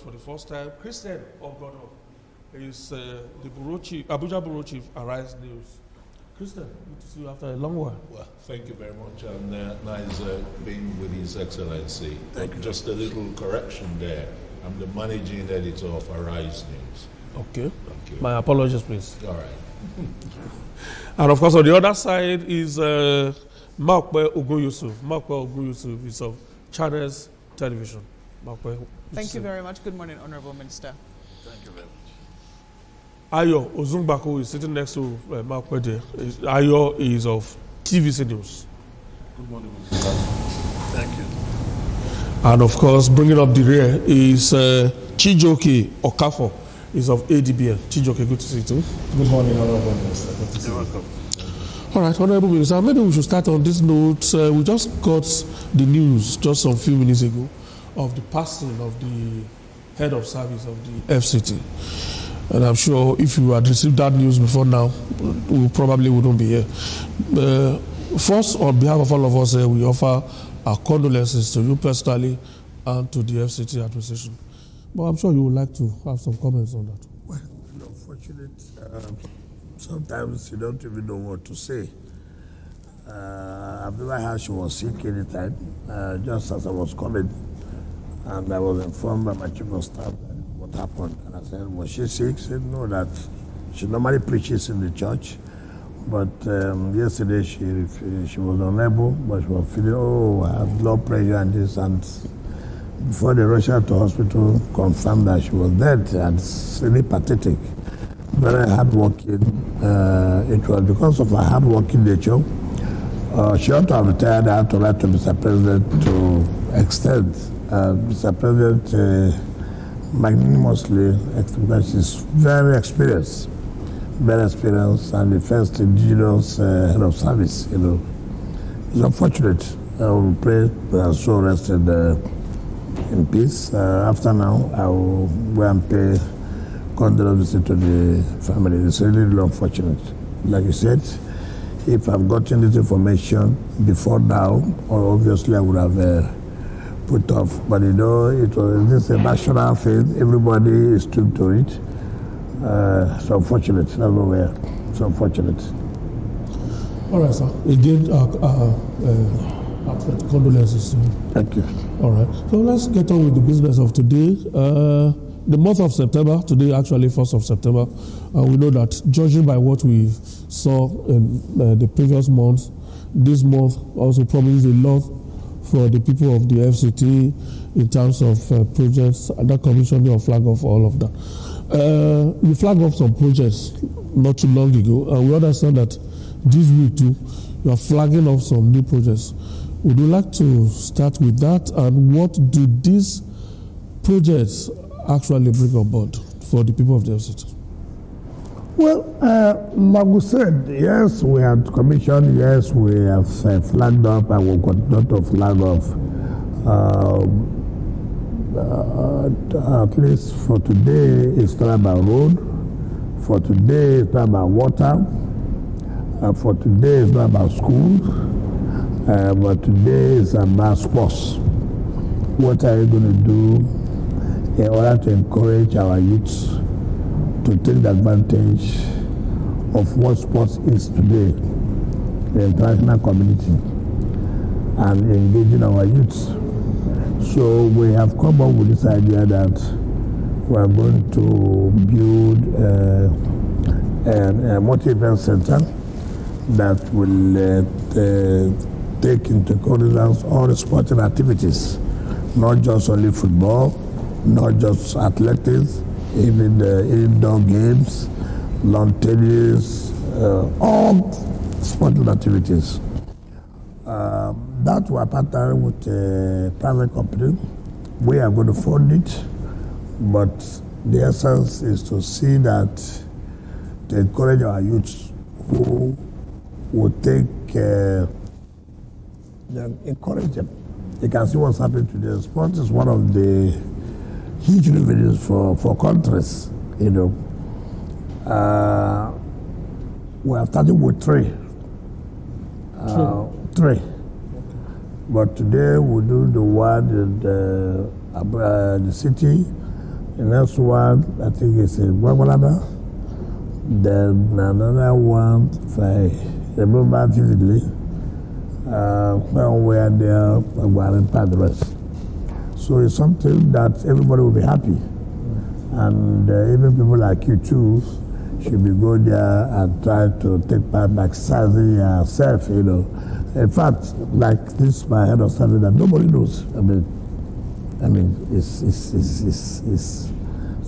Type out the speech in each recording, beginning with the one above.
for the first time. Christian Ogono is the Bureau Chief, Abuja Bureau Chief, Arise News. Christian, good to see you after a long while. Well, thank you very much, and nice being with His Excellency. Thank you. Just a little correction there. I'm the managing editor of Arise News. Okay. Thank you. My apologies, please. All right. And of course, on the other side is Makwe Ogoyusuf. Makwe Ogoyusuf is of Channels Television. Makwe. Thank you very much. Good morning, Honorable Minister. Thank you very much. Ayo Ozungbako is sitting next to Makwe there. Ayo is of TVC News. Good morning, Minister. Thank you. And of course, bringing up the rear is Chijoke Okafo, is of ADBL. Chijoke, good to see you too. Good morning, Honorable Minister. Good to see you. You're welcome. All right, Honorable Minister, maybe we should start on this note. We just got the news just some few minutes ago of the passing of the head of service of the FCT. And I'm sure if you had received that news before now, we probably wouldn't be here. First, on behalf of all of us here, we offer our condolences to you personally and to the FCT administration. But I'm sure you would like to have some comments on that. Well, unfortunate. Sometimes you don't even know what to say. I've never heard she was sick anytime. Just as I was coming, and I was informed by my chief of staff what happened. And I said, was she sick? She said, no, that she normally preaches in the church. But yesterday she was unable, but she was feeling, I have blood pressure and this. And before they rushed her to hospital, confirmed that she was dead, and it's really pathetic. Very hardworking. It was because of her hardworking nature. She ought to have retired. I had to write to Mr. President to extend. Mr. President magnanimously, because she's very experienced, and the first indigenous head of service. It's unfortunate. I will pray that her soul rested in peace. After now, I will go and pay condolences to the family. It's really unfortunate. Like you said, if I've gotten this information before now, or obviously I would have put off. But this is a national thing. Everybody is tuned to it. It's unfortunate. That's what we are. It's unfortunate. All right, sir. Again, condolences to you. Thank you. All right. So let's get on with the business of today. The month of September, today actually 1st of September, we know that judging by what we saw in the previous month, this month also promises a lot for the people of the FCT in terms of projects, and that commission will flag off all of that. You flagged off some projects not too long ago, and we understand that this week too, you are flagging off some new projects. Would you like to start with that, and what do these projects actually bring on board for the people of the FCT? Well, like we said, yes, we have commissioned, yes, we have flagged up, and we've got not to flag off. At least for today, it's not about road. For today, it's not about water. For today, it's not about schools. But today, it's about sports. What are you going to do in order to encourage our youths to take the advantage of what sports is today, the international community, and engaging our youths? So we have come up with this idea that we are going to build a multi-event center that will take into cognizance all the sporting activities, not just only football, not just athletics, even the indoor games, lawn tennis, all sporting activities. That we're partnering with a private company. We are going to fund it, but the essence is to see that to encourage our youths who will encourage them. You can see what's happening today. Sport is one of the huge revenues for countries, We are starting with three. But today we do the one in the city, The next one, I think, is in Gwagwalada. Then another one, if I remember vividly, where they are going to the rest. So it's something that everybody will be happy. And even people like you too should be go there and try to take part by exercising yourself, you know. In fact, like this, my head of service that nobody knows. I mean, it's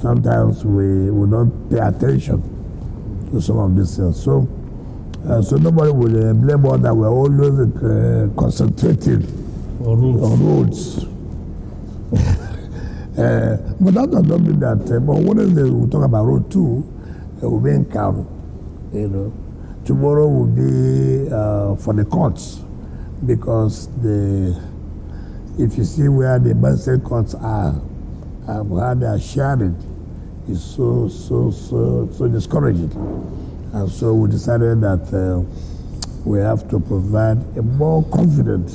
sometimes we don't pay attention to some of these things. So nobody will blame us that we're always concentrating on roads. But that does not mean that. But Wednesday we'll talk about road too. It will be in Kano, you know. Tomorrow will be for the courts, because if you see where the magistrate courts are and how they are sharing, is so discouraging. And so we decided that we have to provide a more confident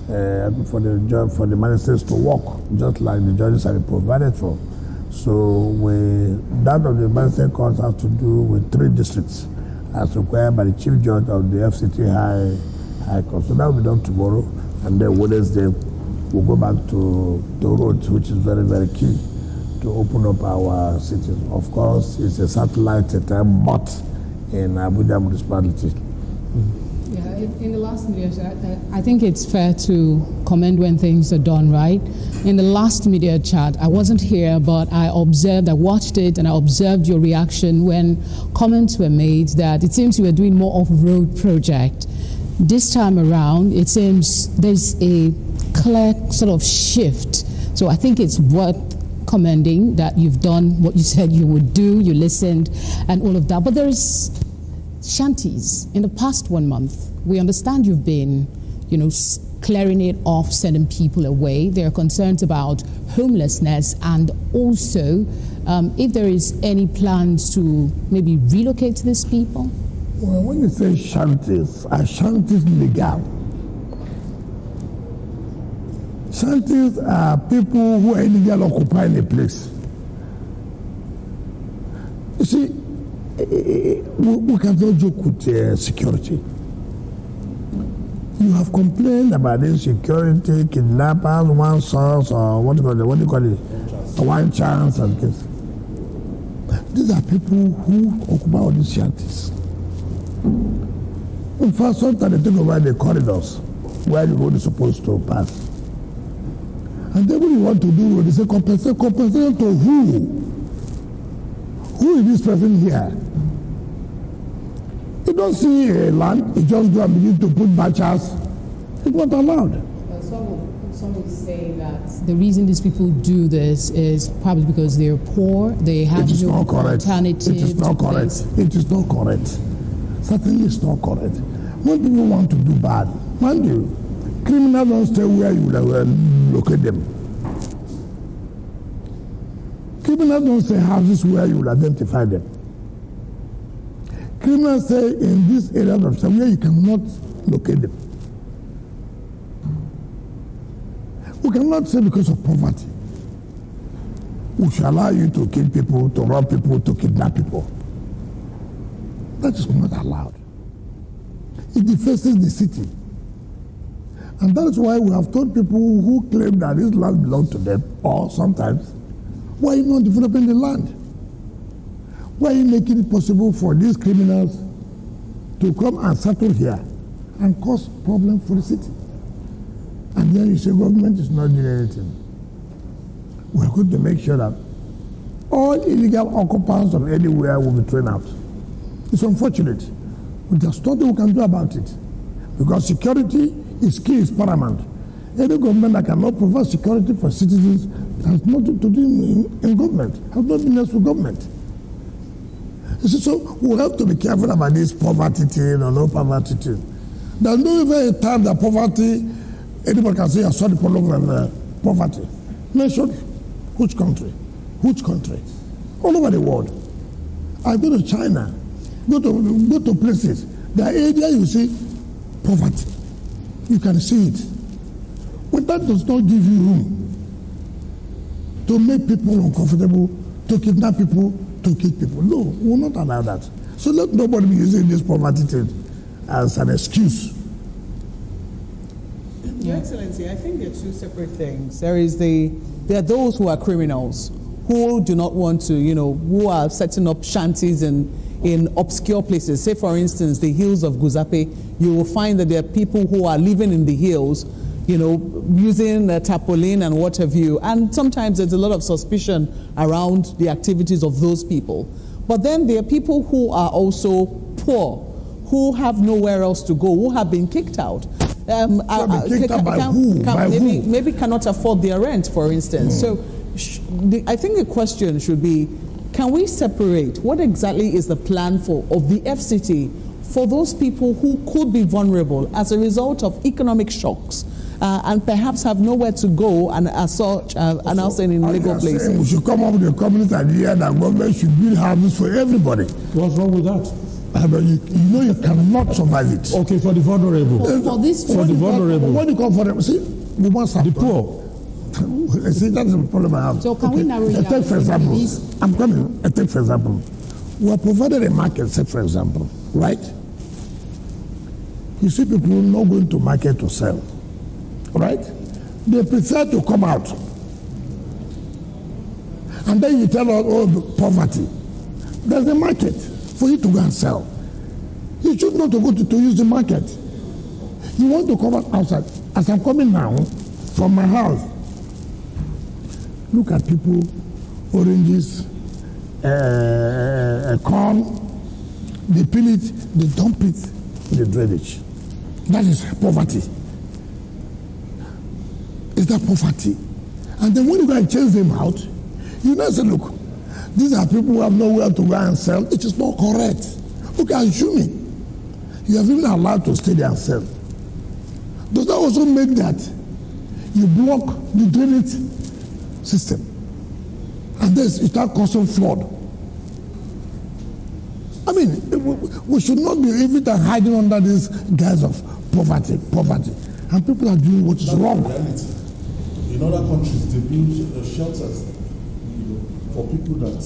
for the magistrates to work, just like the judges have been provided for. So that of the magistrate courts has to do with 3 districts, as required by the chief judge of the FCT High Court. So that will be done tomorrow, and then Wednesday we'll go back to the roads, which is very, very key to open up our cities. Of course, it's a satellite but in Abuja municipality. Yeah, in the last media chat, I think it's fair to commend when things are done right. In the last media chat, I wasn't here, but I watched it, and I observed your reaction when comments were made that it seems you were doing more off-road project. This time around, it seems there's a clear sort of shift. So I think it's worth commending that you've done what you said you would do, you listened, and all of that. But there is shanties. In the past 1 month, we understand you've been, clearing it off, sending people away. There are concerns about homelessness, and also if there is any plans to maybe relocate these people. Well, when you say shanties, are shanties legal? Shanties are people who are illegally occupying a place. You see, we cannot joke with security. You have complained about insecurity, kidnappers, one source, or what do you call it? One chance and this. These are people who occupy all these shanties. In fact, sometimes they take over the corridors where the road is supposed to pass. And then when you want to do road, they say compensation to who? Who is this person here? You don't see a land, you just go and begin to put batches. It's not allowed. Some would say that the reason these people do this is probably because they're poor, they have no alternative. It is not correct. It is not correct. Certainly it's not correct. When people want to do bad, mind you, criminals don't stay where you locate them. Criminals don't say houses where you will identify them. Criminals say in this area of where you cannot locate them. We cannot say because of poverty we shall allow you to kill people, to rob people, to kidnap people. That is not allowed. It defaces the city. And that is why we have told people who claim that this land belongs to them, or sometimes, why are you not developing the land? Why are you making it possible for these criminals to come and settle here and cause problems for the city? And then you say government is not doing anything. We're going to make sure that all illegal occupants of anywhere will be thrown out. It's unfortunate, but there's nothing we can do about it. Because security is key, is paramount. Any government that cannot provide security for citizens has nothing to do in government, has nothing else with government. So we have to be careful about this poverty thing or no poverty thing. There's no even a time that poverty, anybody can say, I saw the problem of poverty. Nation, which country? Which country? All over the world. I go to China, go to places. There are areas you see poverty. You can see it. But that does not give you room to make people uncomfortable, to kidnap people, to kill people. No, we will not allow that. So let nobody be using this poverty thing as an excuse. Your Excellency, I think they're two separate things. There are those who are criminals, who do not want to, who are setting up shanties in obscure places. Say, for instance, the hills of Guzape. You will find that there are people who are living in the hills, using tarpaulin and what have you. And sometimes there's a lot of suspicion around the activities of those people. But then there are people who are also poor, who have nowhere else to go, who have been kicked out. Maybe cannot afford their rent, for instance. So I think the question should be, can we separate what exactly is the plan of the FCT for those people who could be vulnerable as a result of economic shocks and perhaps have nowhere to go and as such are now staying in legal places? We should come up with a communist idea that government should build houses for everybody. What's wrong with that? You cannot survive it. Okay, for the vulnerable. For the vulnerable. What do you call for them? See, we must have the poor. See, that's the problem I have. So can we narrow it down? Take for example, I'm coming. Take for example, we are provided a market. Say for example, right? You see people not going to market to sell, right? They prefer to come out, and then you tell us, oh, poverty. There's a market for you to go and sell. You should not go to use the market. You want to come out outside. As I'm coming now from my house, look at people, oranges, corn, they peel it, they dump it in the drainage. That is poverty. Is that poverty? And then when you go and chase them out, you now say, look, these are people who have nowhere to go and sell. It is not correct. Okay, assuming you have even allowed to stay there and sell. Does that also make that you block the drainage system? And then it start causing flood. I mean, we should not be even hiding under these guise of poverty. And people are doing what is wrong. In other countries, they build shelters for people that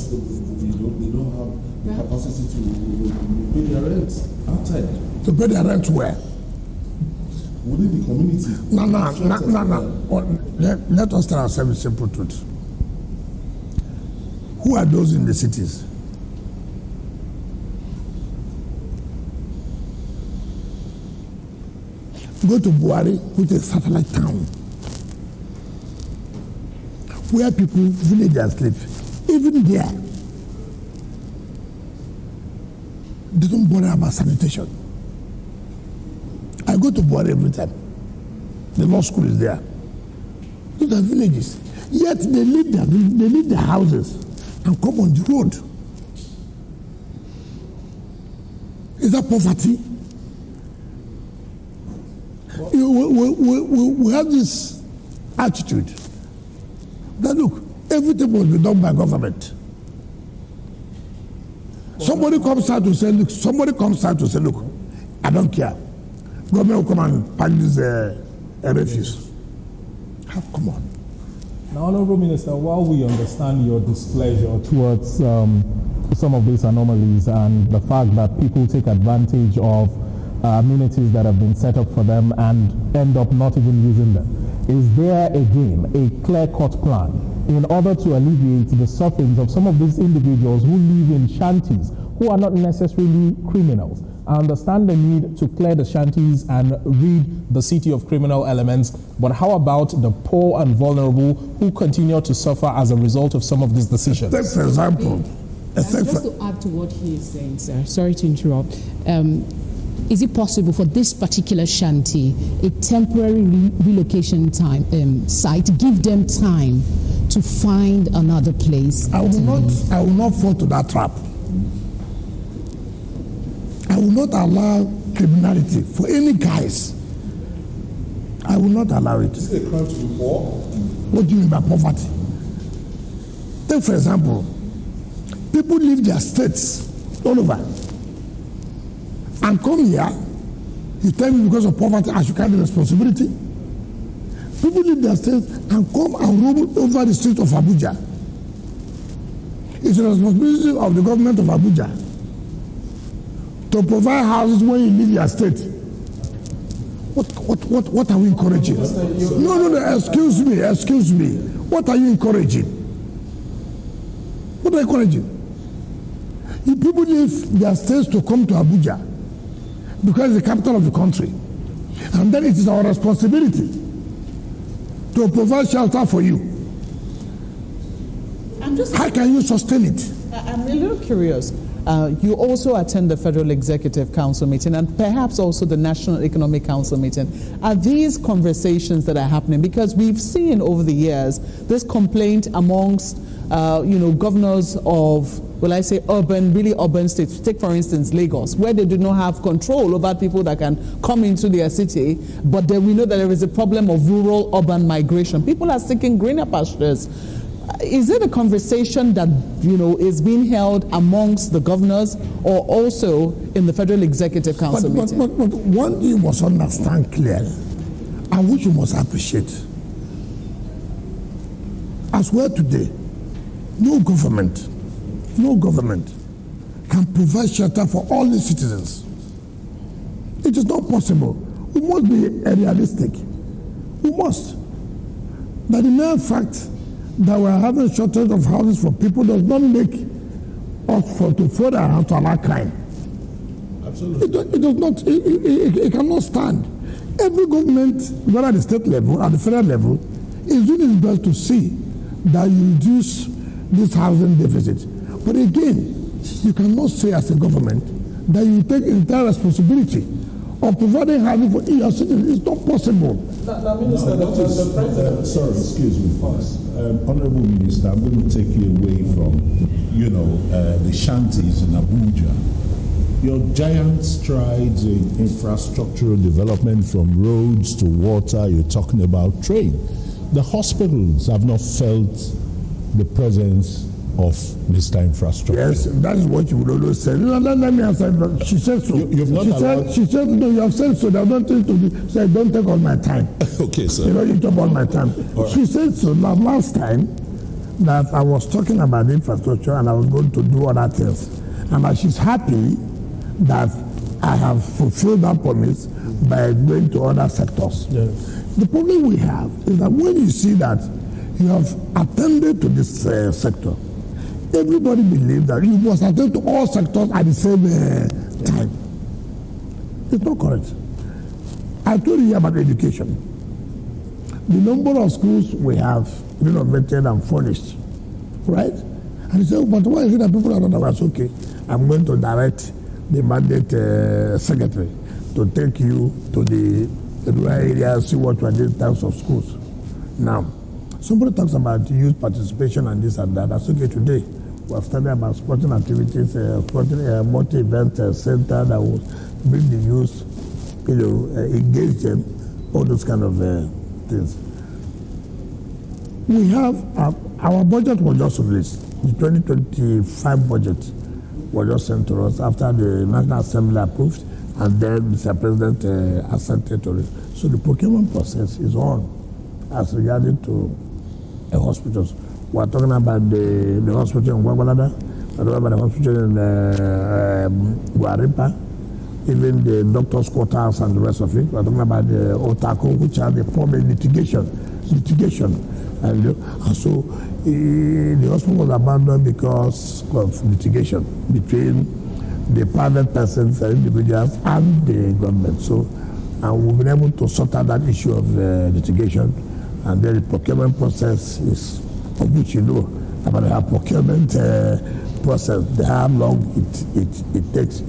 they don't have the capacity to pay their rent outside. To pay their rent where? Within the community. No. Let us tell ourselves a simple truth. Who are those in the cities? Go to Buhari, which is a satellite town, where people village and sleep. Even there, they don't bother about sanitation. I go to Buhari every time. The law school is there. Those are villages. Yet they leave their houses and come on the road. Is that poverty? We have this attitude that, look, everything must be done by government. Somebody comes out to say, look, I don't care. Government will come and punish a refuse. Come on. Now, Honorable Minister, while we understand your displeasure towards some of these anomalies and the fact that people take advantage of amenities that have been set up for them and end up not even using them, is there again a clear-cut plan in order to alleviate the sufferings of some of these individuals who live in shanties, who are not necessarily criminals? I understand the need to clear the shanties and rid the city of criminal elements, but how about the poor and vulnerable who continue to suffer as a result of some of these decisions? Take for example. Just to add to what he is saying, sir, sorry to interrupt. Is it possible for this particular shanty, a temporary relocation site, give them time to find another place? I will not fall to that trap. I will not allow criminality for any guise. I will not allow it. Is it a crime to be poor? What do you mean by poverty? Take for example, people leave their states all over and come here. You tell me because of poverty I should carry the responsibility. People leave their states and come and roam over the streets of Abuja. It's the responsibility of the government of Abuja to provide houses when you leave your state. What are we encouraging? No, excuse me. What are you encouraging? What are you encouraging? You people leave their states to come to Abuja because it's the capital of the country. And then it is our responsibility to provide shelter for you. How can you sustain it? I'm a little curious. You also attend the Federal Executive Council meeting and perhaps also the National Economic Council meeting. Are these conversations that are happening? Because we've seen over the years this complaint amongst governors of, really urban states. Take, for instance, Lagos, where they do not have control over people that can come into their city, but then we know that there is a problem of rural-urban migration. People are seeking greener pastures. Is it a conversation that, is being held amongst the governors or also in the Federal Executive Council meeting? But one thing you must understand clearly, and which you must appreciate. As well today, no government can provide shelter for all the citizens. It is not possible. We must be realistic. We must. But the mere fact that we are having a shortage of houses for people does not make us to further around to allow crime. Absolutely. It does not. It cannot stand. Every government, whether at the state level, at the federal level, is doing its best to see that you reduce this housing deficit. But again, you cannot say as a government that you take entire responsibility of providing housing for your citizens. It's not possible. Sorry, excuse me, first. Honorable Minister, I'm going to take you away from, the shanties in Abuja. Your giant strides in infrastructural development from roads to water, you're talking about trade. The hospitals have not felt the presence of Mr. Infrastructure. Yes, that is what you would always say. Let me answer. She said so. You've not allowed... She said, no, you have said so. Don't take all my time. Okay, sir. You took all my time. Right. She said so. Now, last time that I was talking about infrastructure and I was going to do other things. And that she's happy that I have fulfilled that promise by going to other sectors. Yes. The problem we have is that when you see that you have attended to this sector, everybody believes that you must attend to all sectors at the same time. It's not correct. I told you about education. The number of schools we have renovated and furnished, right? And he said, but why is it that people are not aware? Okay, I'm going to direct the mandate secretary to take you to the rural area and see what we are doing in terms of schools. Now, somebody talks about youth participation and this and that. That's okay today. We have studied about sporting activities, multi-event center that will bring the youth, engage them, all those kind of things. We have, our budget was just released. The 2025 budget was just sent to us after the National Assembly approved, and then Mr. President assented to it. So the procurement process is on as regarding to hospitals. We're talking about the hospital in Gwagwalada, we're talking about the hospital in Guaripa, even the doctor's quarters and the rest of it. We're talking about the Otako, which are the former litigation. And so the hospital was abandoned because of litigation between the private persons and individuals and the government. So, and we've been able to sort out that issue of litigation. And then the procurement process is, of which about the procurement process, how long it takes,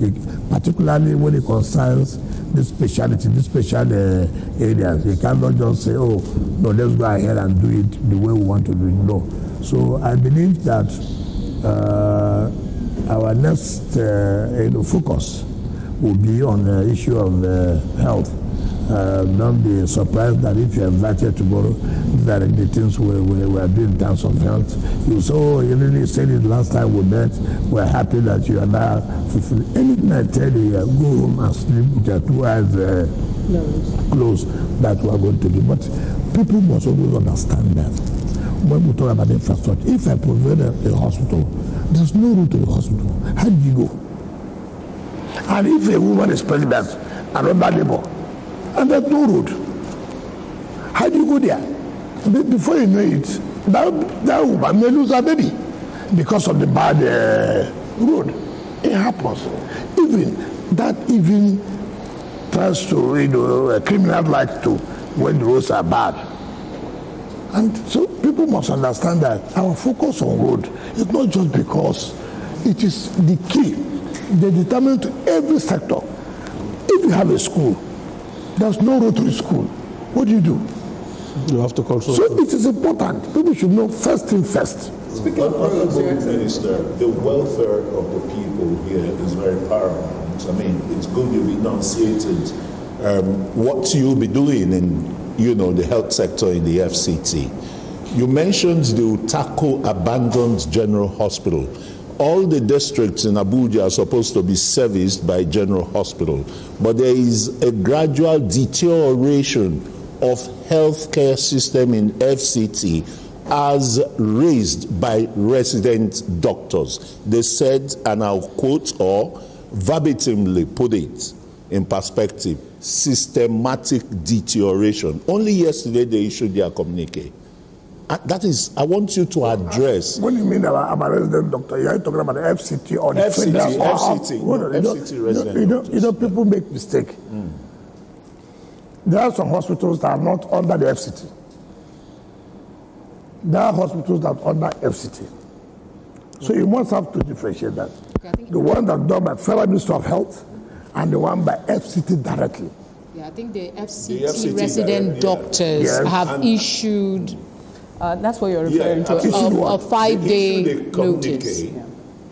particularly when it concerns this specialty, this special areas. You cannot just say, oh, no, let's go ahead and do it the way we want to do it. No. So I believe that our next focus will be on the issue of health. Don't be surprised that if you're invited tomorrow, that the things we are doing in terms of health. You saw, you really said it last time we met, we're happy that you are now fulfilling. Anything I tell you, go home and sleep with your 2 eyes closed, that we are going to do. But People must always understand that when we talk about infrastructure, if I provide a hospital, there's no route to the hospital. How do you go? And if a woman is pregnant, another neighbor, and there's no road, how do you go there? Before you know it, that woman may lose her baby because of the bad road. It happens. Even tries to, criminals like to when the roads are bad. And so people must understand that our focus on road is not just because it is the key. They determine to every sector. If you have a school, there's no road to the school. What do? You have to control. So it is important. People should know first thing first. Speaking of Honorable Minister, the welfare of the people here is very paramount. I mean, it's good you've enunciated what you'll be doing in, the health sector in the FCT. You mentioned the tackle abandoned general hospital. All the districts in Abuja are supposed to be serviced by general hospital, but there is a gradual deterioration of healthcare system in FCT as raised by resident doctors. They said, and I'll quote or verbatimly put it in perspective, systematic deterioration. Only yesterday they issued their communique. That is, I want you to address. What do you mean about resident doctor? You're talking about the FCT or the FCT resident. People make mistake. There are some hospitals that are not under the FCT. There are hospitals that are under FCT. So you must have to differentiate that. The one that's done by Federal Ministry of Health and the one by FCT directly. Yeah, I think the FCT resident doctors have issued, that's what you're referring to, a 5-day notice.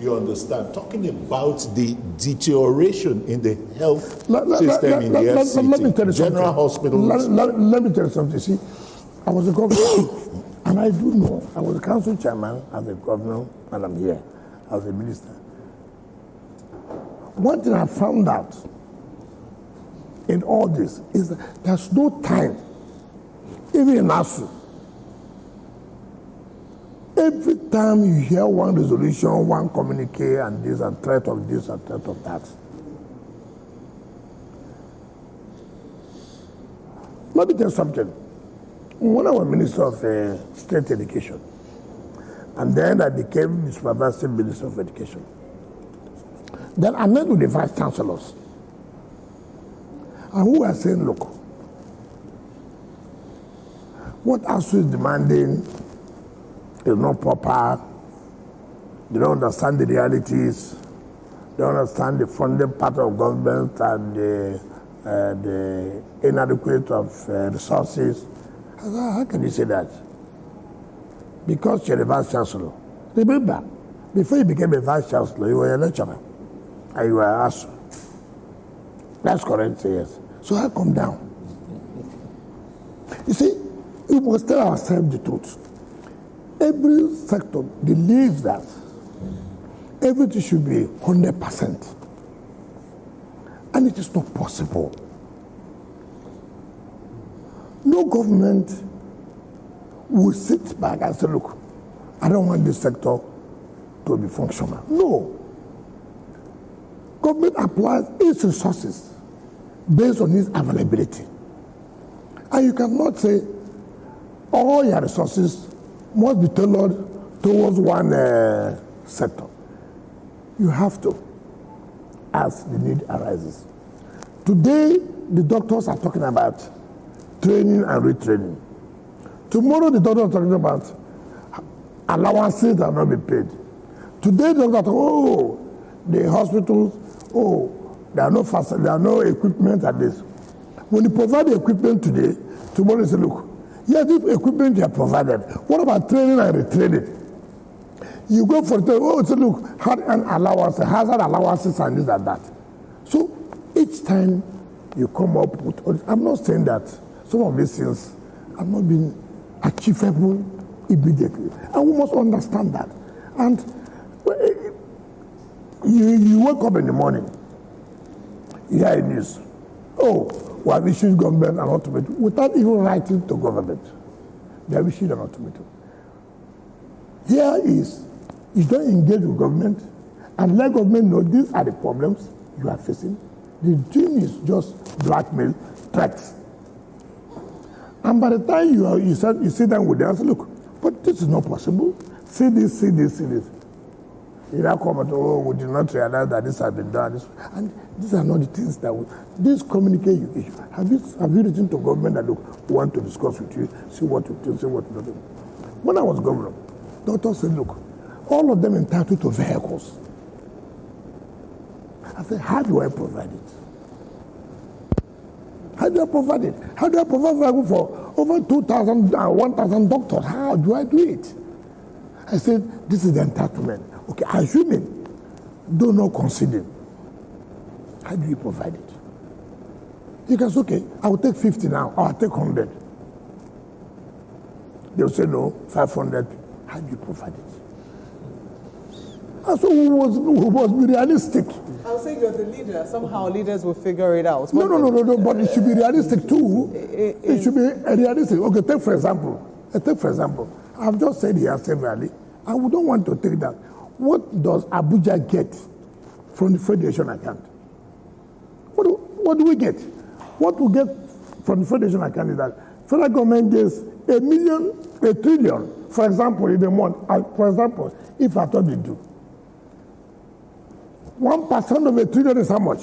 You understand? Talking about the deterioration in the health system in the FCT, let me tell you general hospitals. Let me tell you something. See, I was a governor, and I do know, I was a council chairman, I'm a governor, and I'm here as a minister. One thing I found out in all this is that there's no time, even in ASU. Every time you hear one resolution, one communique, and this, and threat of this, and threat of that. Let me tell you something. When I was Minister of State Education, and then I became the Supervisory Minister of Education, then I met with the Vice Chancellors, and who were saying, look, what ASU is demanding is not proper. They don't understand the realities. They don't understand the funding part of government and the inadequate of resources. I said, how can you say that? Because you're a vice chancellor. Remember, before you became a vice chancellor, you were a lecturer. And you were ASU. That's correct, yes. So I come down. You see, we must tell ourselves the truth. Every sector believes that everything should be 100%. And it is not possible. No government will sit back and say, look, I don't want this sector to be functional. No. Government applies its resources based on its availability. And you cannot say all your resources must be tailored towards one sector. You have to, as the need arises. Today, the doctors are talking about training and retraining. Tomorrow, the doctors are talking about allowances that will not be paid. Today, the doctors are the hospitals, there are no equipment at this. When you provide the equipment today, tomorrow you say, look, yes, this equipment you have provided. What about training and retraining? You go for it, say, look, hazard allowances and this and that. So each time you come up with, I'm not saying that some of these things are not being achievable immediately. And we must understand that. And you wake up in the morning, you hear a news. oh, we have issued government an ultimatum without even writing to government. They have issued an ultimatum. Here is, you don't engage with government and let government know these are the problems you are facing. The dream is just blackmail, threats. And by the time you sit down with them and say, look, but this is not possible. See this, see this, see this. You now come and oh, we did not realize that this has been done. And these are not the things that this communicate you issue. Have you written to government that look, we want to discuss with you, see what you do, see what you do. When I was governor, doctor said, look, all of them entitled to vehicles. I said, how do I provide it? How do I provide it? How do I provide vehicle for over 2,000 and 1,000 doctors? How do I do it? I said, this is the entitlement. Okay, assuming, do not consider. How do you provide it? You can say, okay, I will take 50 now, or I'll take 100. They'll say, no, 500. How do you provide it? And so we must be realistic. I'll say you're the leader. Somehow leaders will figure it out. No, but it should be realistic too. It should be realistic. Okay, take for example, I've just said here severally, and we don't want to take that. What does Abuja get from the Federation account? What do we get? What we get from the Federation account is that federal government gets $1 trillion, for example, in a month. For example, if I thought they do. 1% of $1 trillion is how much?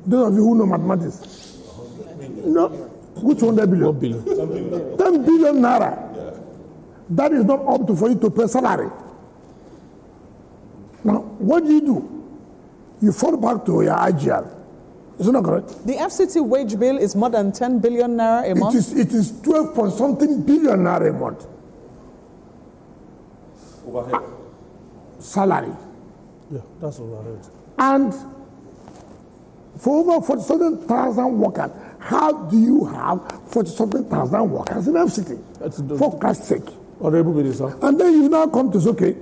Those of you who know mathematics. No, which 100 billion? 1 billion. 10 billion naira. That is not up to for you to pay salary. Now, what do? You fall back to your IGL. Is it not correct? The FCT wage bill is more than 10 billion naira a month? It is 12-point-something billion naira a month. Overhead. Salary. Yeah, that's overhead. And for over 47,000 workers, how do you have 47,000 workers in FCT? For Christ's sake. Honorable Minister. And then you now come to say, okay,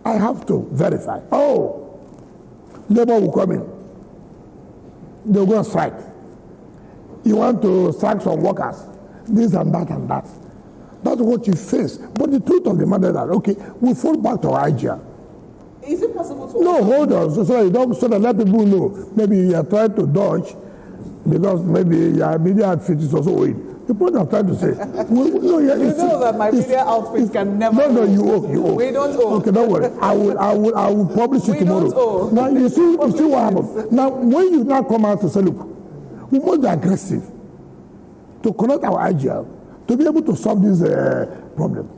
I have to verify. Oh, labor will come in. They'll go on strike. You want to strike some workers. This and that and that. That's what you face. But the truth of the matter is that, okay, we fall back to our idea. Is it possible to... No, hold on. So that let people know. Maybe you are trying to dodge because maybe your media outfit is also owing. The point I'm trying to say. You know that my media outfit can never... No, you owe. We don't owe. Okay, don't worry. I will publish it tomorrow. We don't owe. Now, you see what happens. Now, when you now come out to say, look, we must be aggressive to connect our IGL to be able to solve this problem.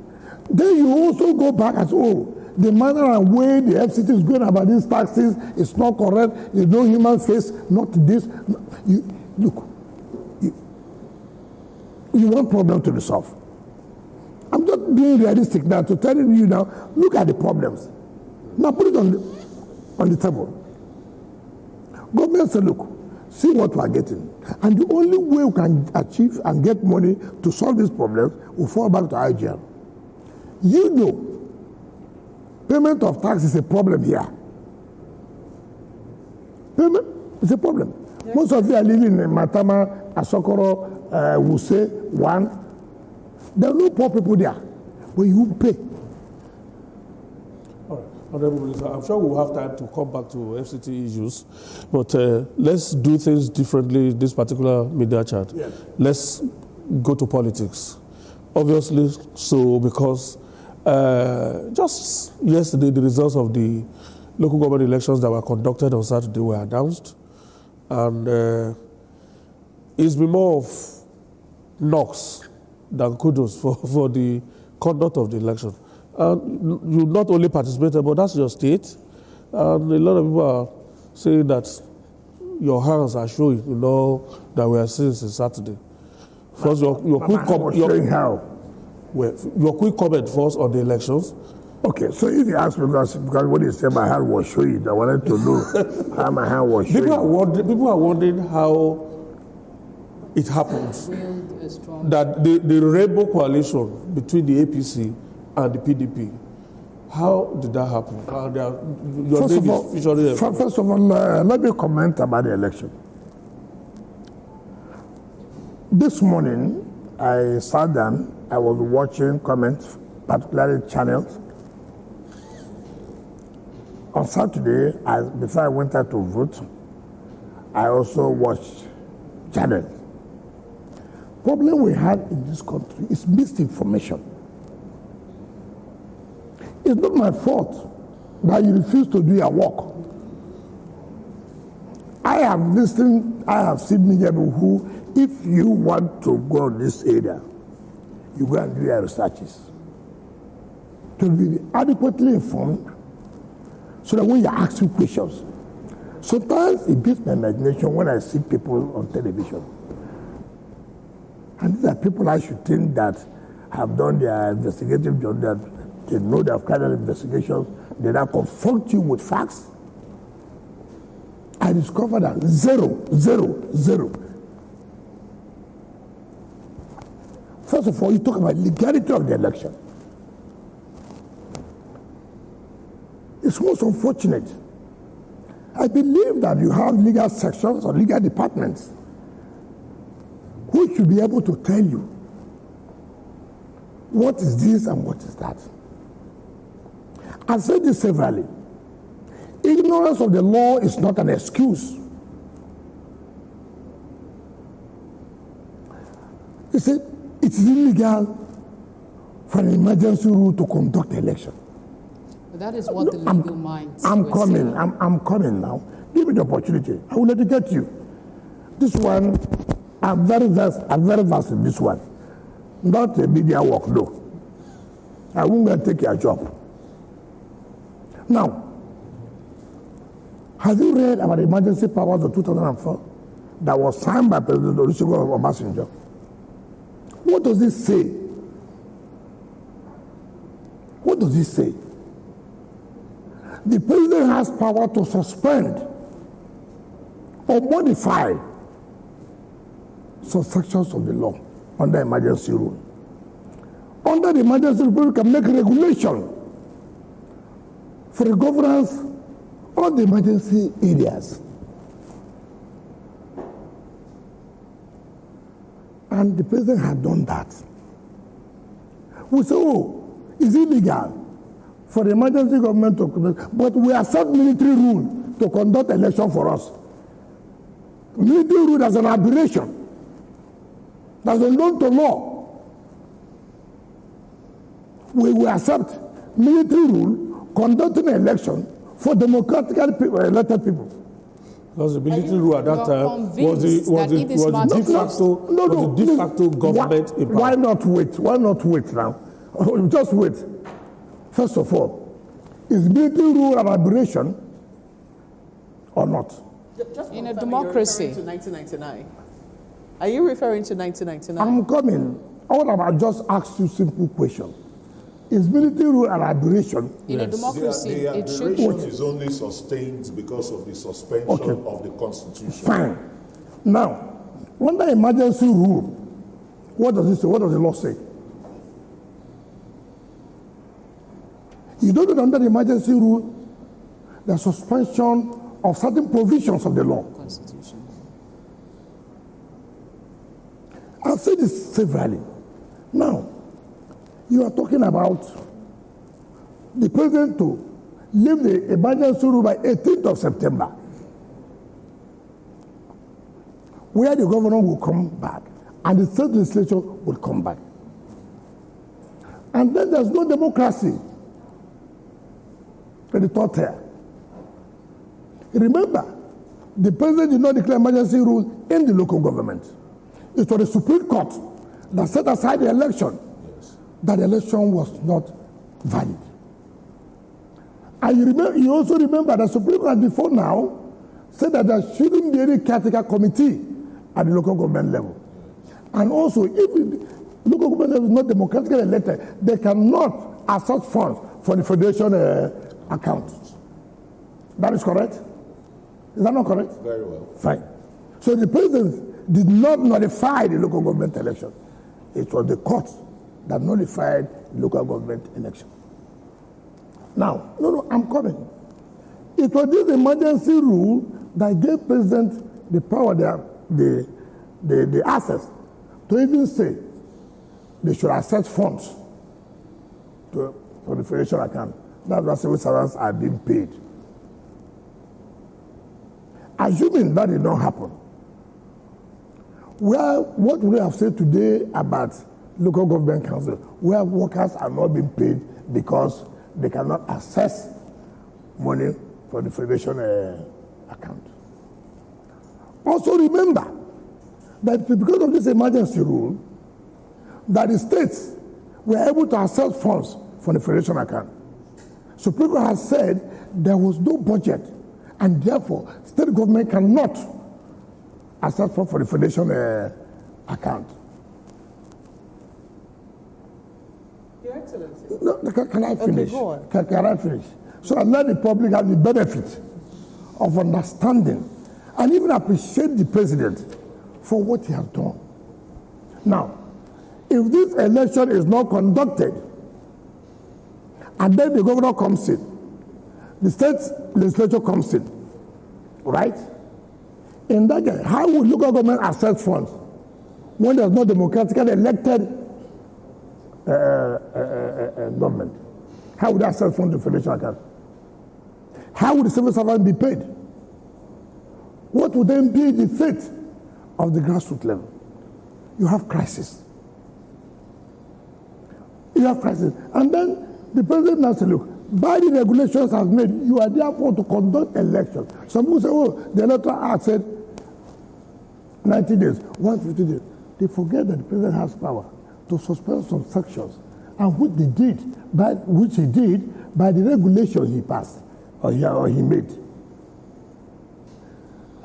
Then you also go back and say, oh, the manner and way the FCT is going about these taxes is not correct. There's no human face, not this. You want problem to be solved. I'm just being realistic now to tell you now, look at the problems. Now put it on the table. Government say, look, see what we are getting. And the only way we can achieve and get money to solve these problems will fall back to IGL. You know, payment of tax is a problem here. Payment is a problem. Yes. Most of you are living in Matama, Asokoro, Wuse, One. There are no poor people there, but you pay. All right, Honorable Minister, I'm sure we'll have time to come back to FCT issues, but let's do things differently in this particular media chat. Yes. Let's go to politics. Obviously, so because just yesterday, the results of the local government elections that were conducted on Saturday were announced, and it's been more of knocks than kudos for the conduct of the election. And you not only participated, but that's your state, and a lot of people are saying that your hands are showing, that we are seeing since Saturday. First, your quick comment first on the elections. Okay, so if you ask me, because when you said my hand was showing, I wanted to know how my hand was showing. People are wondering how it happens that the rainbow coalition between the APC and the PDP How did that happen? How they are, your First name of all, is featured first of all, let me comment about the election. This morning, I sat down, I was watching comments, particularly channels. On Saturday, before I went out to vote, I also watched channels. Problem we had in this country is misinformation. It's not my fault that you refuse to do your work. I have listened, I have seen media people who, if you want to go in this area, you go and do your researches. To be adequately informed, so that when you ask you questions, sometimes it beats my imagination when I see people on television. And these are people I should think that have done their investigative job, that they know they have carried out investigations, they now confront you with facts. I discovered that zero. First of all, you talk about legality of the election. It's most unfortunate. I believe that you have legal sections or legal departments who should be able to tell you what is this and what is that. I've said this severally. Ignorance of the law is not an excuse. You see, it is illegal for an emergency rule to conduct an election. But that is what the legal minds. I'm coming now. Give me the opportunity. I will educate you. This one, I'm very versed in this one. Not a media work, no. I won't go take your job. Now, have you read about the emergency powers of 2004 that was signed by President Olusegun Obasanjo? What does it say? What does it say? The president has power to suspend or modify some sections of the law under emergency rule. Under the emergency rule, we can make regulation for the governance of the emergency areas. And the president had done that. We say, oh, it's illegal for the emergency government to conduct, but we accept military rule to conduct election for us. Military rule as an aberration. That's unknown to law. We will accept military rule conducting an election for democratically elected people. Because the military rule at that time was the de facto government. Why not wait? Why not wait now? Just wait. First of all, is military rule an aberration or not? Just in a democracy. To 1999. Are you referring to 1999? I'm coming. I would have just asked you a simple question. Is military rule an aberration? In a democracy, the it should aberration be. is only sustained because of the suspension of the Constitution. Fine. Now, under emergency rule, what does it say? What does the law say? You know that under the emergency rule, the suspension of certain provisions of the law. Constitution. I've said this severally. Now, you are talking about the president to leave the emergency rule by 18th of September, where the governor will come back and the state legislature will come back. And then there's no democracy in the third tier. Remember, the president did not declare emergency rule in the local government. It was the Supreme Court that set aside the election. That election was not valid. And you also remember that Supreme Court before now said that there shouldn't be any caretaker committee at the local government level. And also, if the local government level is not democratically elected, they cannot access funds for the federation account. That is correct? Is that not correct? Very well. Fine. So the president did not notify the local government election. It was the court that nullified the local government election. Now, no, I'm coming. It was this emergency rule that gave President the power, the access to even say they should access funds for the federation account. That's why civil servants are being paid. Assuming that did not happen, what we have said today about local government council, where workers are not being paid because they cannot access money for the federation account. Also remember that because of this emergency rule, that the states were able to access funds from the federation account. Supreme Court has said there was no budget, and therefore state government cannot access funds for the federation account. Your Excellency. No, can I finish? Okay, go on. Can I finish? So I let the public have the benefit of understanding and even appreciate the president for what he has done. Now, if this election is not conducted, and then the governor comes in, the state legislature comes in, right? In that case, how would local government access funds when there's no democratically elected government? How would they access funds to federation account? How would the civil servant be paid? What would then be the fate of the grassroots level? You have crisis. You have crisis. And then the president now said, look, by the regulations has made, you are therefore to conduct elections. Some people say, oh, the electoral act said 90 days, 150 days. They forget that the president has power to suspend some sections, and which he did by the regulations he passed or he made.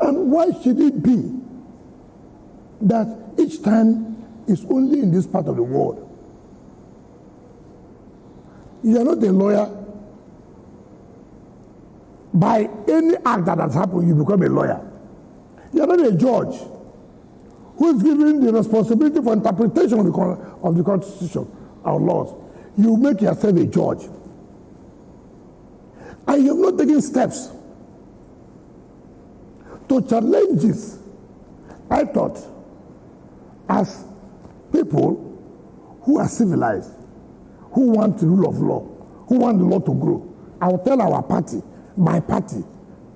And why should it be that each time is only in this part of the world? You are not a lawyer. By any act that has happened, you become a lawyer. You are not a judge who is given the responsibility for interpretation of the Constitution or laws. You make yourself a judge. And you have not taken steps to challenge this. I thought, as people who are civilized, who want the rule of law, who want the law to grow, I will tell our party, my party,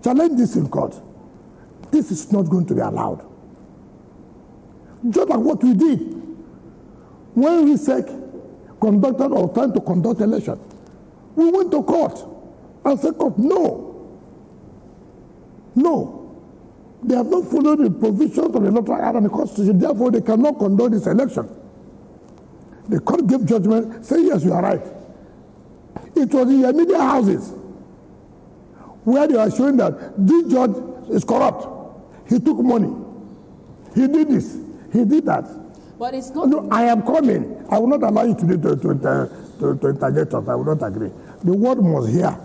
challenge this in court. This is not going to be allowed. Just like what we did when RISEC conducted or tried to conduct election. We went to court and said, court, no. They have not followed the provisions of the electoral act and the Constitution, therefore they cannot conduct this election. The court gave judgment, saying, yes, you are right. It was in the media houses where they are showing that this judge is corrupt. He took money. He did this. He did that. But it's not. No, I am coming. I will not allow you to interject us. I will not agree. The world must hear.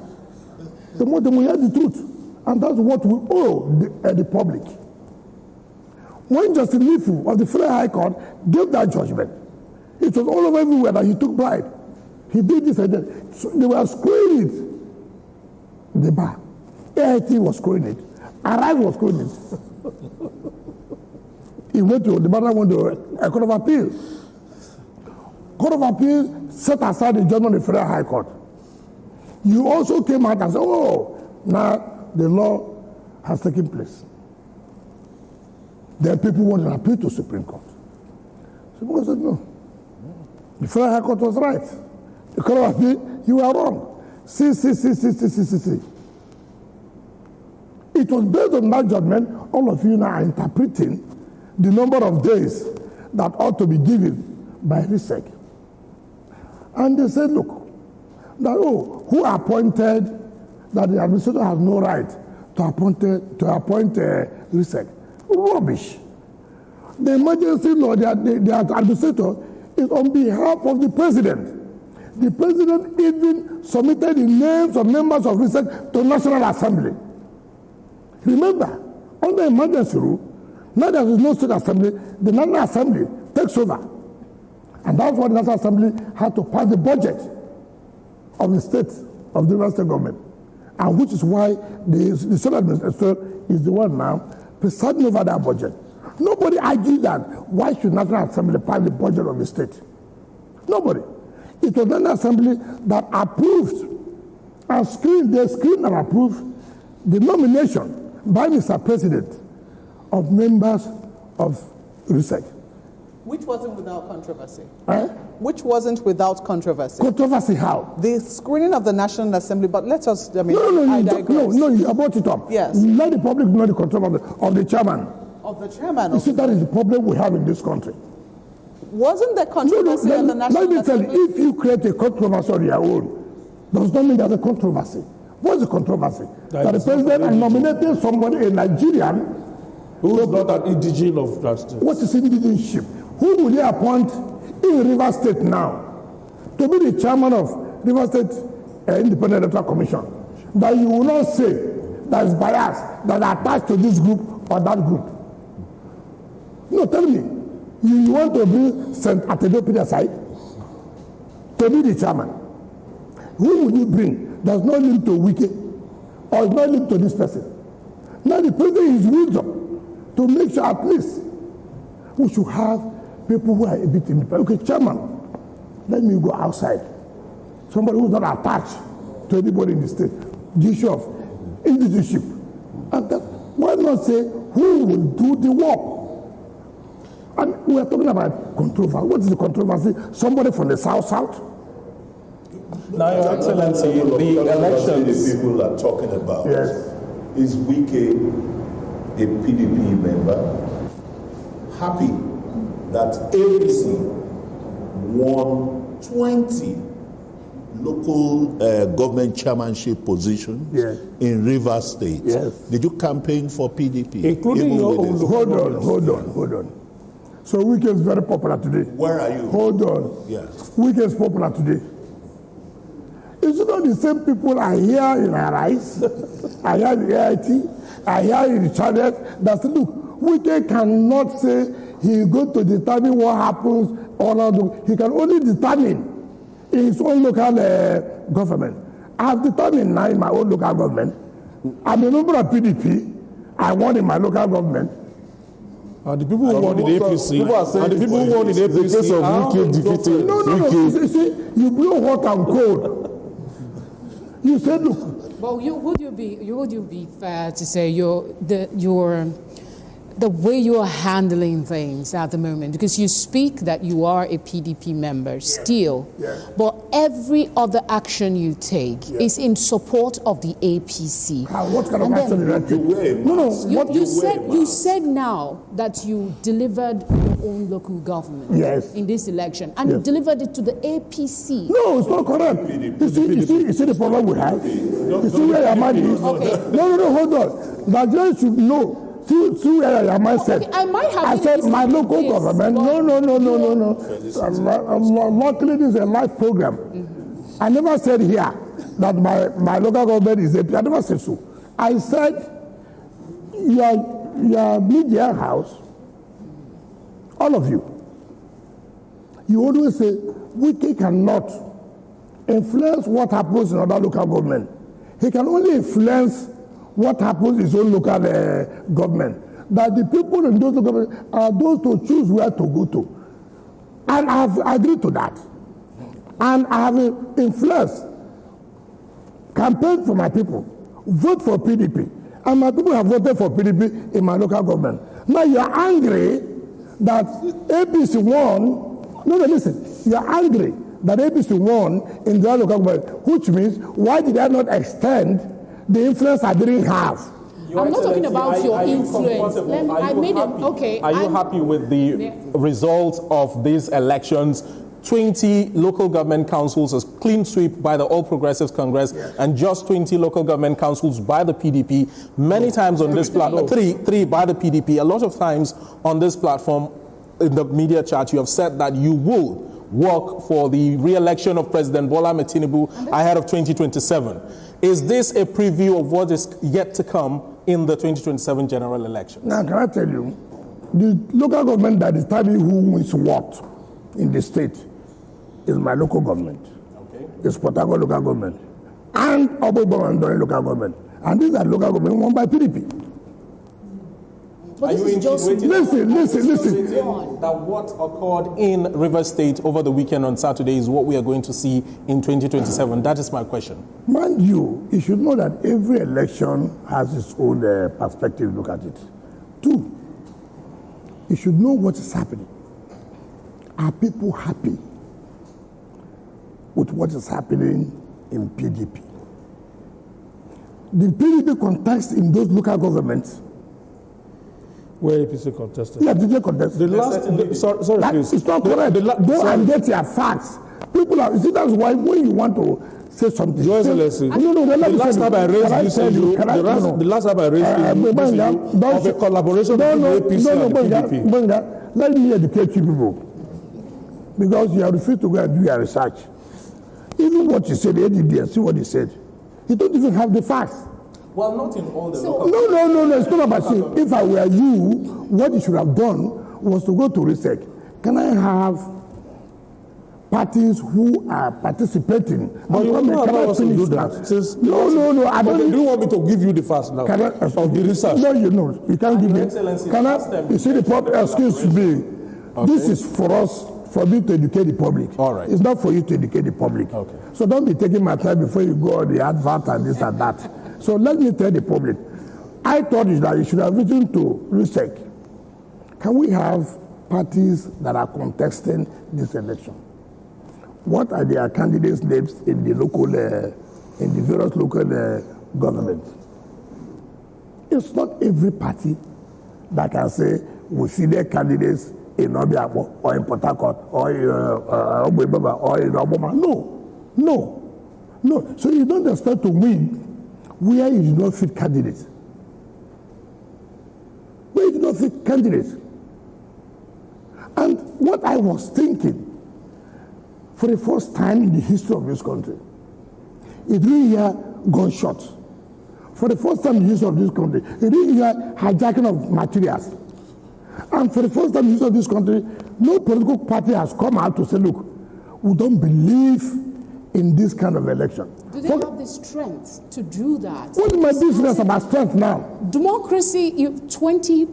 The world must hear the truth. And that's what we owe the public. When Justice Lifu of the Federal High Court gave that judgment, it was all over everywhere that he took bribe. He did this and that. So they were screwing it. The bar. AIT was screwing it. Arrive was screwing it. The matter went to a Court of Appeal. Court of Appeal set aside the judgment of the Federal High Court. You also came out and said, oh, now the law has taken place. Then people want to appeal to Supreme Court. Supreme Court said, no. The Federal High Court was right. The Court of Appeal, you were wrong. See. It was based on that judgment, all of you now are interpreting the number of days that ought to be given by RISEC. And they said, look, that, who appointed, that the administrator has no right to appoint RISEC. Rubbish. The emergency law, the administrator is on behalf of the president. The president even submitted the names of members of RISEC to National Assembly. Remember, under emergency rule, now there is no state assembly, the National Assembly takes over. And that's why the National Assembly had to pass the budget of the state of the Rivers State government, and which is why the state administrator is the one now presiding over that budget. Nobody argued that why should National Assembly pass the budget of the state. Nobody. It was the National Assembly that approved and screened and approved the nomination by Mr. President of members of RISEC. Which wasn't without controversy. Which wasn't without controversy. Controversy how? The screening of the National Assembly, but let us, I digress. No, you brought it up. Yes. Let the public know the controversy of the chairman. Of the chairman. You see, that is the problem we have in this country. Wasn't there controversy on the National Assembly? Let me tell you, if you create a controversy on your own, does not mean there's a controversy. What's the controversy? That the president is nominating somebody, a Nigerian, who is not an indigene of that state. What is citizenship? Who will they appoint in Rivers State now to be the chairman of Rivers State Independent Electoral Commission? That you will not say that is biased, that are attached to this group or that group. No, tell me, you want to bring St. Atedopi aside to be the chairman? Who will you bring? There's no link to Wike or is no link to this person. Now the president is wisdom to make sure at least we should have people who are a bit independent. Okay, chairman, let me go outside. Somebody who's not attached to anybody in the state. The issue of indigenship. And that, why not say who will do the work? And we are talking about controversy. What is the controversy? Somebody from the South? Now, Your Excellency, the elections. The people are talking about. Yes. Is Wike a PDP member? Happy that ABC won 20 local government chairmanship positions in Rivers State. Yes. Did you campaign for PDP? Including your own. Hold on. So Wike is very popular today. Where are you? Hold on. Yes. Wike is popular today. Is it not the same people I hear in Arise, I hear in the AIT, I hear in the channels that say, look, Wike cannot say he is going to determine what happens or not. He can only determine in his own local government. I have determined now in my own local government. I'm a member of PDP. I won in my local government. And the people who won in the APC, and the people who won in the APC, the case of Wike defeated. No. You see, you blow hot and cold. You said, look. Well, would you be fair to say the way you are handling things at the moment, because you speak that you are a PDP member still, but every other action you take is in support of the APC. What kind of action did I take? No. You said now that you delivered your own local government in this election, and you delivered it to the APC. No, it's not correct. You see the problem we have? You see where your mind is? Okay. No, hold on. Nigerians should know. See where your mind said. Okay, I might have. I said my local government. No. Luckily, this is a live program. I never said here that my local government is APC. I never said so. I said your media house, all of you always say Wike cannot influence what happens in other local government. He can only influence what happens in his own local government. That the people in those local governments are those to choose where to go to. And I have agreed to that. And I have influenced, campaigned for my people, vote for PDP. And my people have voted for PDP in my local government. Now you are angry that APC won. No, listen. You are angry that APC won in the local government, which means why did I not extend the influence I didn't have? I'm not talking about your influence. Are you happy with the results of these elections? 20 local government councils, a clean sweep by the All Progressives Congress, and just 20 local government councils by the PDP. Many times on this platform, three by the PDP. A lot of times on this platform, in the media chat, you have said that you will work for the re-election of President Bola Ahmed Tinubu ahead of 2027. Is this a preview of what is yet to come in the 2027 general election? Now, can I tell you, the local government that is telling me who wins what in the state is my local government. Okay. It's Port Harcourt local government. and Obobo and Dori local government. And these are local government won by PDP. Are you insinuating listen. that what occurred in Rivers State over the weekend on Saturday is what we are going to see in 2027? That is my question. Mind you should know that every election has its own perspective. Look at it. 2, you should know what is happening. Are people happy with what is happening in PDP? The PDP contest in those local governments. Where APC contested? Yeah, did they contest? Sorry, please. It's not correct. Go and get your facts. People are, you see, that's why when you want to say something. Your Excellency, the last time I raised this issue, the last time I raised this issue of a collaboration between APC and PDP. Let me educate you people. Because you have refused to go and do your research. Even what you said, see what he said. You don't even have the facts. Well, not in all the No, it's not about saying, if I were you, what you should have done was to go to research. Can I have parties who are participating? But you don't allow us to do that. No, I don't. Do you want me to give you the facts now of the research? No, you can't give me. You see the problem, excuse me. Okay. This is for me to educate the public. All right. It's not for you to educate the public. Okay. So don't be taking my time before you go on the advert and this and that. So let me tell the public. I thought that you should have written to research. Can we have parties that are contesting this election? What are their candidates' names in the local, in the various local governments? It's not every party that can say we see their candidates in Obiabo or in Port Harcourt or in Obibaba or in Obama. No. So you don't expect to win where you do not fit candidates. And what I was thinking, for the first time in the history of this country, it really hear gunshots. For the first time in the history of this country, it really hear hijacking of materials. And for the first time in the history of this country, no political party has come out to say, look, we don't believe in this kind of election. Do they have the strength to do that? What is my business about strength now? Democracy, 20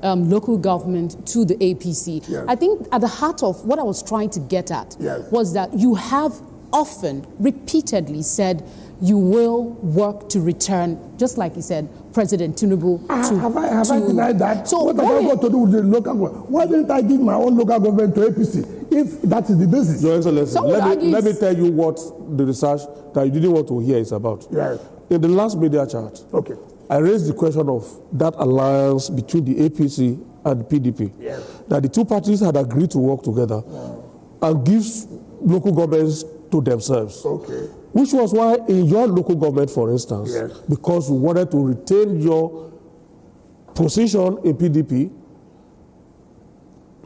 local government to the APC. Yes. I think at the heart of what I was trying to get at Yes. was that you have often, repeatedly said you will work to return, just like you said, President Tinubu Have I denied that? So what have I got to do with the local government? Why didn't I give my own local government to APC if that is the basis? Your Excellency, let me tell you what the research that you didn't want to hear is about. Yes. In the last media chart, Okay. I raised the question of that alliance between the APC and the PDP. Yes. That the two parties had agreed to work together and give local governments to themselves. Okay. Which was why in your local government, for instance, Yes. because you wanted to retain your position in PDP,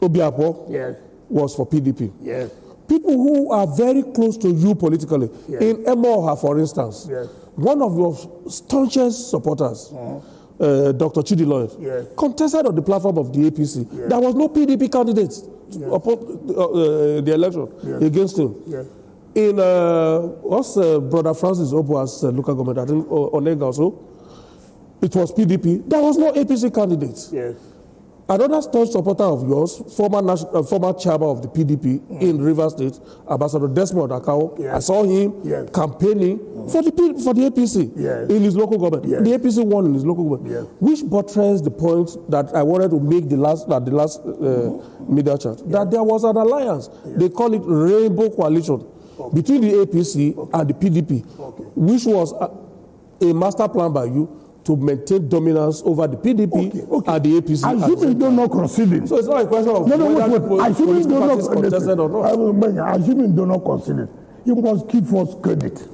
Obiapo Yes. was for PDP. Yes. People who are very close to you politically, Yes. in Emoha, for instance, Yes. one of your staunchest supporters, Dr. Chidi Lloyd, Yes. contested on the platform of the APC. Yes. There was no PDP candidate upon the election Yes. against him. Yes. In what's Brother Francis Obua's local government, I think Onega also, it was PDP. There was no APC candidate. Yes. Another staunch supporter of yours, former chairman of the PDP in Rivers State, Ambassador Desmond Akao, Yes. I saw him Yes. campaigning for the APC Yes. in his local government. Yes. The APC won in his local government, Yes. which buttressed the point that I wanted to make the last media chat, that there was an alliance. They call it Rainbow Coalition between the APC and the PDP, which was a master plan by you to maintain dominance over the PDP and the APC. Assuming do not concede. So it's not a question of whether political parties contested or not. Assuming do not concede. You must give us credit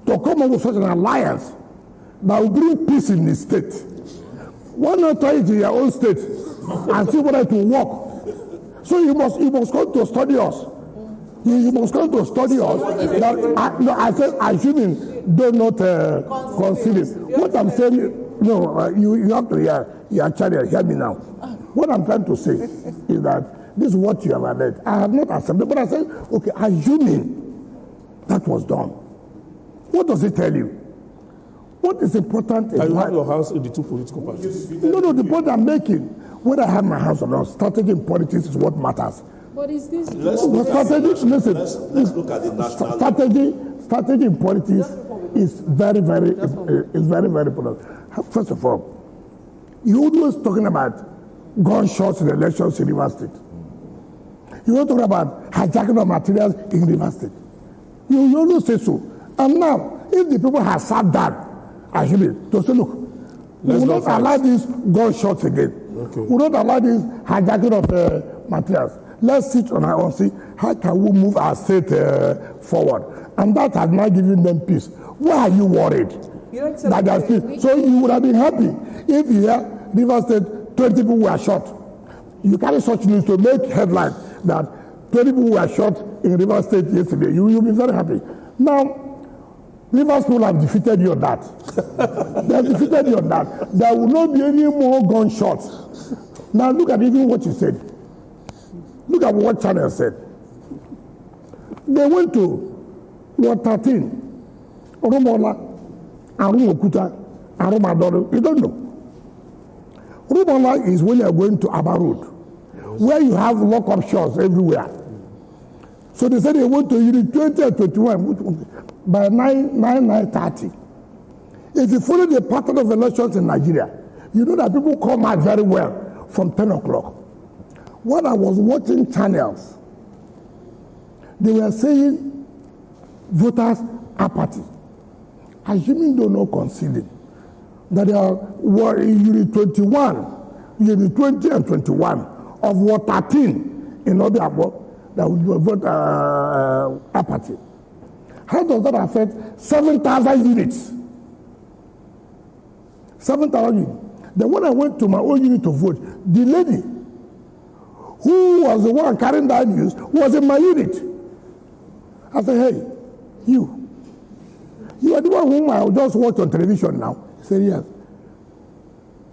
to come up with such an alliance that will bring peace in the state. Why not try it in your own state and see whether it will work? So you must come to study us. You must come to study us. I said, assuming do not consider. What I'm saying, you have to hear me now. What I'm trying to say is that this is what you have alleged. I have not accepted, but I said, okay, assuming that was done, What does it tell you? What is important in And you life? have your hands in the two political parties. No, the point I'm making, whether I have my hands or not, strategy in politics is what matters. But is this Let's Well, strategy, listen, let's look at the national strategy in politics is very important. First of all, you always talking about gunshots in elections in Rivers State. You want to talk about hijacking of materials in Rivers State. You always say so. And now, if the people have sat down, actually, to say, look, we will not allow these gunshots again. Okay. We will not allow this hijacking of materials. Let's sit on our own, see how can we move our state forward. And that has not given them peace. Why are you worried? That there's peace? So you would have been happy if you hear Rivers State, 20 people were shot. You carry such news to make headlines that 20 people were shot in Rivers State yesterday. You will be very happy. Now, Rivers people have defeated you on that. They have defeated you on that. There will not be any more gunshots. Now look at even what you said. Look at what Channel said. They went to Ward 13, Rumola, Arumokuta, Arumadoro. You don't know. Rumola is when you are going to Aba Road, where you have lock-up shops everywhere. So they said they went to Unit 20 and 21 by 9:30. If you follow the pattern of elections in Nigeria, you know that people come out very well from 10 o'clock. When I was watching channels, they were saying voters apathy. Assuming they not conceding that they were in Unit 21, Unit 20 and 21 of Ward 13 in Obiabo that would vote apathy. How does that affect 7,000 units? 7,000 units. Then when I went to my own unit to vote, the lady who was the one carrying that news was in my unit. I said, hey, you are the one whom I just watch on television now. He said, yes.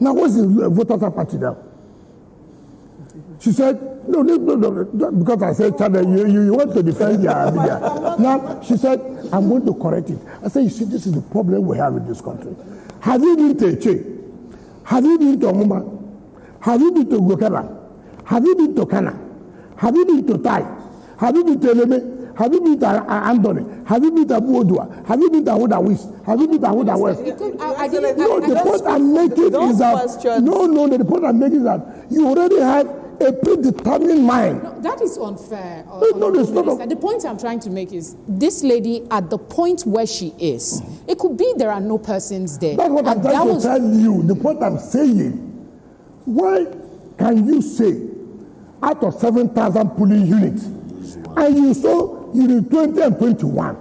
Now what's the voters apathy now? She said, no, because I said, you want to defend your media. Now, she said, I'm going to correct it. I said, you see, this is the problem we have in this country. Have you been to Eche? Have you been to Omuma? Have you been to Gokera? Have you been to Kana? Have you been to Tai? Have you been to Eleme? Have you been to Andoni? Have you been to Abuodua? Have you been to Ahuda West? Have you been to Ahuda West? No, the point I'm making is that, the point I'm making is that you already have a predetermined mind. No, that is unfair. No, it's not. The point I'm trying to make is this lady at the point where she is, it could be there are no persons there. That's what I'm trying to tell you. The point I'm saying, why can you say out of 7,000 polling units, and you saw Unit 20 and 21,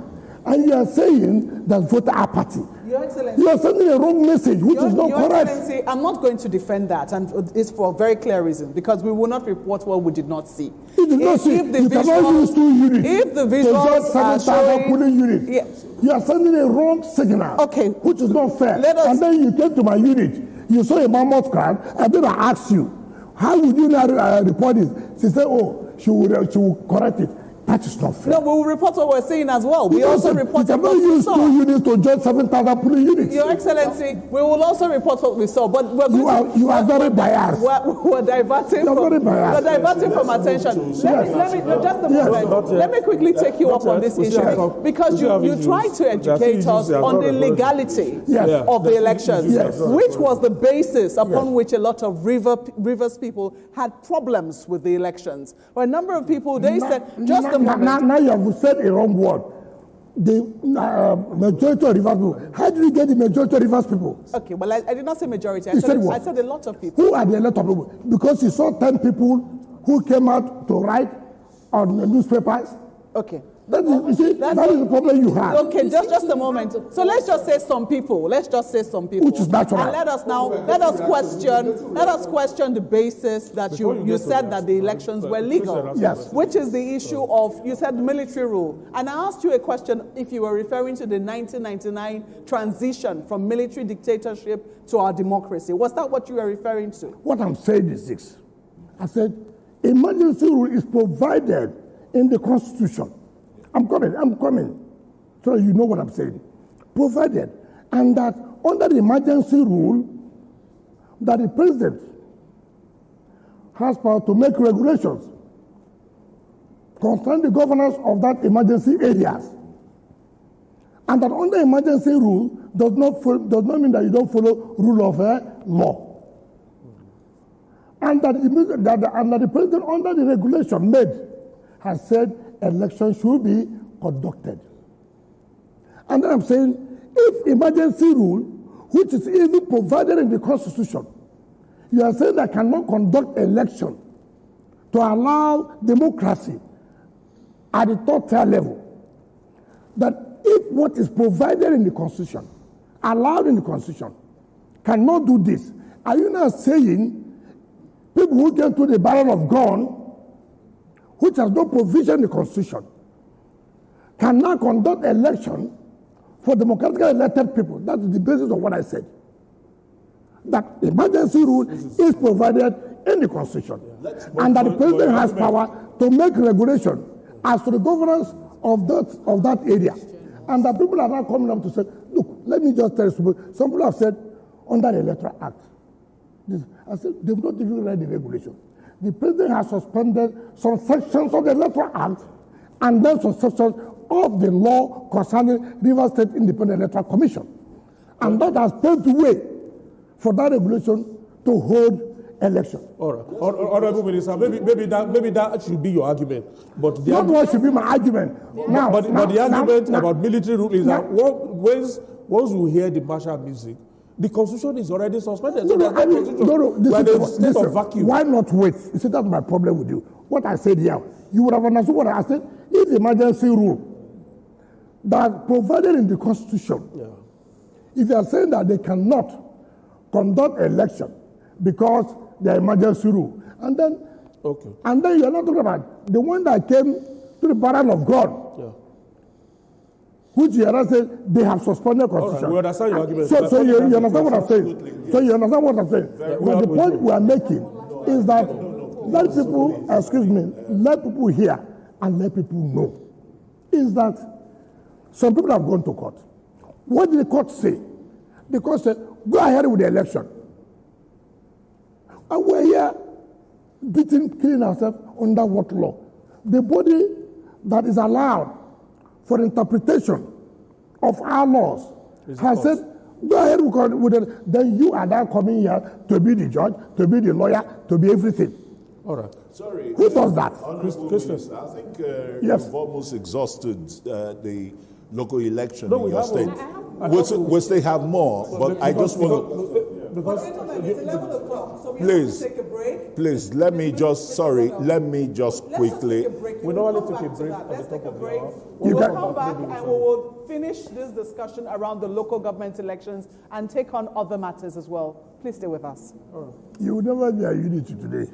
and you are saying that voter apathy? Your Excellency, you are sending a wrong message, which is not correct. Excellency, I'm not going to defend that, and it's for a very clear reason, because we will not report what we did not see. You did not see. You cannot use 2 units. If the visuals are showing, polling units, yes. You are sending a wrong signal, okay, which is not fair. And then you came to my unit, you saw a mammoth crowd, and then I asked you, how would you now report it? She said, oh, she will correct it. That is not fair. No, we will report what we're saying as well. We also report what we saw. You cannot use 2 units to judge 7,000 polling units. Your Excellency, we will also report what we saw. But you are very biased. We're diverting from attention. Let me just a moment. Let me quickly take you up on this issue, because you tried to educate us on the legality of the elections, which was the basis upon which a lot of Rivers people had problems with the elections. For a number of people, they said just a moment. Now you have said a wrong word. The majority of Rivers people. How did you get the majority of Rivers people? Okay, well, I did not say majority. I said a lot of people. Who are the lot of people? Because you saw 10 people who came out to write on the newspapers. Okay. That is the problem you have. Okay, just a moment. So let's just say some people. Which is natural. And let us question the basis that you said that the elections were legal. Yes. Which is the issue of, you said military rule. And I asked you a question if you were referring to the 1999 transition from military dictatorship to our democracy. Was that what you were referring to? What I'm saying is this. I said, emergency rule is provided in the Constitution. I'm coming. So you know what I'm saying. provided, and that under the emergency rule, that the president has power to make regulations concerning the governance of that emergency areas, and that under emergency rule does not mean that you don't follow rule of law. And that the president, under the regulation made, has said elections should be conducted. And then I'm saying, if emergency rule, which is even provided in the Constitution, you are saying that cannot conduct election to allow democracy at the top tier level, that if what is provided in the Constitution, allowed in the Constitution, cannot do this, are you now saying people who get to the barrel of gun, which has no provision in the Constitution, cannot conduct election for democratically elected people? That is the basis of what I said. That emergency rule is provided in the Constitution, and that the president has power to make regulation as to the governance of that area. And that people are now coming up to say, look, let me just tell you, some people have said, under the Electoral Act, I said, they've not even read the regulation. The president has suspended some sections of the Electoral Act and then some sections of the law concerning Rivers State Independent Electoral Commission. And that has paved the way for that regulation to hold election. All right. Honorable Minister, maybe that should be your argument. But not what should be my argument. Now, but the argument about military rule is that once you hear the martial music, the Constitution is already suspended. State of vacuum. Why not wait? You see, that's my problem with you. What I said here, you would have understood what I said. If the emergency rule that provided in the Constitution, if you are saying that they cannot conduct election because the emergency rule, and then you are not talking about the one that came to the barrel of God, which you are saying they have suspended Constitution. Right, we understand your argument. So you understand what I'm saying? So you understand what I'm saying? But the point we are making is that let people, let people hear and let people know, is that some people have gone to court. What did the court say? The court said, go ahead with the election. And we're here killing ourselves under what law? The body that is allowed for interpretation of our laws has said, go ahead with it. Then you are now coming here to be the judge, to be the lawyer, to be everything. All right. Sorry. Who does that? Christus, I think you've almost exhausted the local election in your state. We'll still have more, but I just want to... Because it's 11 o'clock, so we have to take a break. Please, let me just quickly... We normally take a break at the top of the hour. We will come back and we will finish this discussion around the local government elections and take on other matters as well. Please stay with us. You will never be a unity today.